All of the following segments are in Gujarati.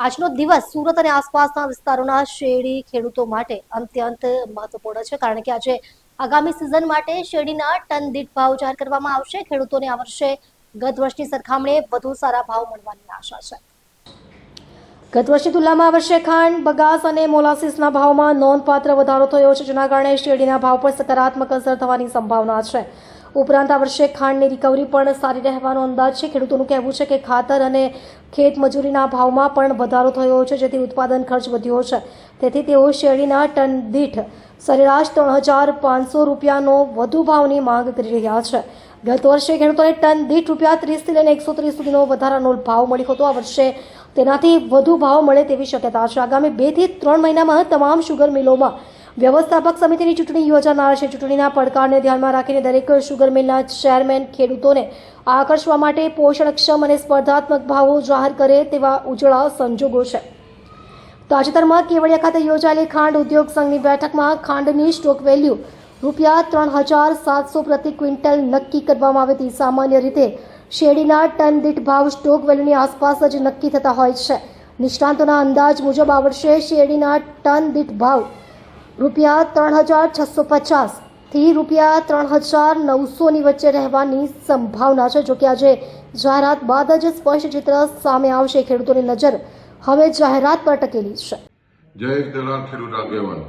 આજનો દિવસ સુરત અને આસપાસના વિસ્તારોના શેરડી ખેડૂતો માટે અત્યંત મહત્વપૂર્ણ છે, કારણ કે આજે આગામી સિઝન માટે શેરડીના ટન દીઠ ભાવ જાહેર કરવામાં આવશે। ખેડૂતોને આ વર્ષે ગત વર્ષની સરખામણીએ વધુ સારા ભાવ મળવાની આશા છે। ગત વર્ષની તુલનામાં આ વર્ષે ખાંડ, બગાસ અને મોલાસીસના ભાવમાં નોંધપાત્ર વધારો થયો છે, જેના કારણે શેરડીના ભાવ પર સકારાત્મક અસર થવાની સંભાવના છે। ઉપરાંત આ વર્ષે ખાંડની રિકવરી પણ સારી રહેવાનો અંદાજ છે। ખેડૂતોનું કહેવું છે કે ખાતર અને ખેત મજૂરીના ભાવમાં પણ વધારો થયો છે, જેથી ઉત્પાદન ખર્ચ વધ્યો છે। તેથી તેઓ શેરડીના ટન દીઠ સરેરાશ 3,500 રૂપિયાનો વધુ ભાવની માંગ કરી રહ્યા છે। ગત વર્ષે ખેડૂતોને ટન દીઠ ₹30 થી લઈને 130 સુધીનો વધારાનો ભાવ મળ્યો હતો। આ વર્ષે તેનાથી વધુ ભાવ મળે તેવી શક્યતા છે। આગામી 2 થી 3 મહિનામાં તમામ શુગર મિલોમાં વ્યવસ્થાપક સમિતિની ચૂંટણી યોજાનાર છે। ચૂંટણીના પડકારને ધ્યાનમાં રાખીને દરેક શુગર મિલના ચેરમેન ખેડૂતોને આકર્ષવા માટે પોષણક્ષમ અને સ્પર્ધાત્મક ભાવો જાહેર કરે તેવા ઉજળા સંજોગો છે। તાજેતરમાં કેવડિયા ખાતે યોજાયેલી ખાંડ ઉદ્યોગ સંઘની બેઠકમાં ખાંડની સ્ટોક વેલ્યુ ₹3,700 પ્રતિ ક્વિન્ટલ નક્કી કરવામાં આવી હતી। સામાન્ય રીતે શેરડીના ટન દીઠ ભાવ સ્ટોક વેલ્યુની આસપાસ જ નક્કી થતા હોય છે। નિષ્ણાતોના અંદાજ મુજબ આ વર્ષે શેરડીના ટન દીઠ ભાવ ₹3,650 થી ₹3,900 વચ્ચે રહેવાની સંભાવના છે। જોકે આજે જાહેરાત બાદ જ સ્પષ્ટ ચિત્ર સામે આવશે। ખેડૂતોની નજર હવે જાહેરાત પર ટકેલી છે। જયેશ દલાલ ખેડૂત આગેવાન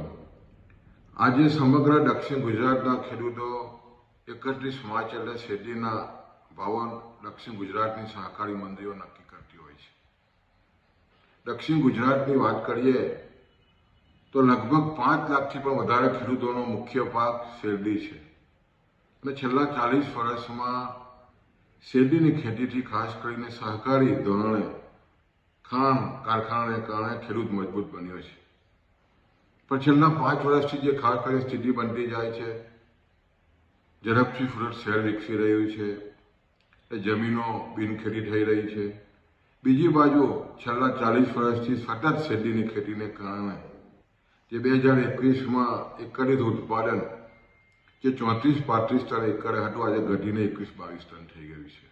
આજે સમગ્ર દક્ષિણ ગુજરાતના ખેડૂતો 31 માર્ચ એટલે શેરડીના ભાવો દક્ષિણ ગુજરાતની સહકારી મંડળીઓ નક્કી કરતી હોય છે। દક્ષિણ ગુજરાતની વાત કરીએ તો લગભગ 5 લાખથી પણ વધારે ખેડૂતોનો મુખ્ય પાક શેરડી છે અને છેલ્લા 40 વર્ષમાં શેરડીની ખેતીથી ખાસ કરીને સહકારી ધોરણે ખાંડ કારખાનાને કારણે ખેડૂત મજબૂત બન્યો છે। પણ છેલ્લા 5 વર્ષથી જે ખાસ કરીને સ્થિતિ બનતી જાય છે, ઝડપથી સુરત શહેર વિકસી રહ્યું છે, એ જમીનો બિનખેતી થઈ રહી છે। બીજી બાજુ છેલ્લા 40 વર્ષથી સતત શેરડીની ખેતીને કારણે જે 2021માં એકંદિત ઉત્પાદન જે 34-35 ટન એકરે હતું, આજે ઘટીને 21-22 ટન થઈ ગયું છે।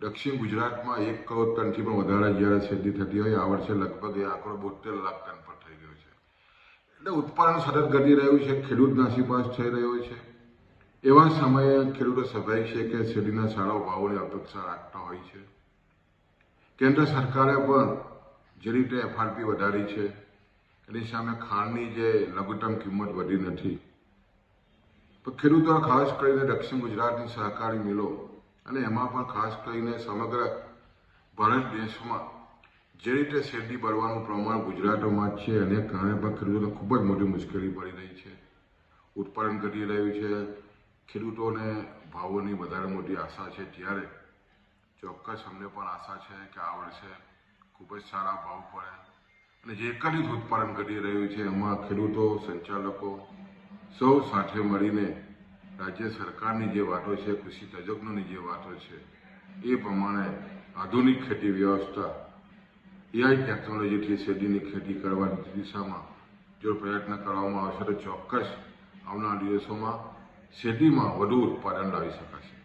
દક્ષિણ ગુજરાતમાં 1 કરોડ ટનથી પણ વધારે જ્યારે શેરડી થતી હોય, આ વર્ષે લગભગ એ આંકડો 72 લાખ ટન પર થઈ ગયો છે। એટલે ઉત્પાદન સતત ઘટી રહ્યું છે, ખેડૂત નાસીપાસ થઈ રહ્યો છે। એવા સમયે ખેડૂતો સ્વાભાવિક છે કે શેરડીના સારા ભાવોની અપેક્ષા રાખતા હોય છે। કેન્દ્ર સરકારે પણ જે રીતે FRP વધારી છે, એની સામે ખાંડની જે લઘુત્તમ કિંમત વધી નથી, તો ખેડૂતો ખાસ કરીને દક્ષિણ ગુજરાતની સહકારી મિલો અને એમાં પણ ખાસ કરીને સમગ્ર ભારત દેશમાં જે રીતે શેરડી બળવાનું પ્રમાણ ગુજરાતમાં છે, એને કારણે પણ ખેડૂતોને ખૂબ જ મોટી મુશ્કેલી પડી રહી છે। ઉત્પાદન ઘટી રહ્યું છે, ખેડૂતોને ભાવોની વધારે મોટી આશા છે, ત્યારે ચોક્કસ અમને પણ આશા છે કે આ વર્ષે ખૂબ જ સારા ભાવ પડે અને જે એકંદિત ઉત્પાદન ઘટી રહ્યું છે, એમાં ખેડૂતો, સંચાલકો સૌ સાથે મળીને રાજ્ય સરકારની જે વાતો છે, કૃષિ તજજ્ઞોની જે વાતો છે, એ પ્રમાણે આધુનિક ખેતી વ્યવસ્થા AI ટેકનોલોજીથી શેરડીની ખેતી કરવાની દિશામાં જો પ્રયત્ન કરવામાં આવશે તો ચોક્કસ આવનારા દિવસોમાં શેરડીમાં વધુ ઉત્પાદન લાવી શકાશે।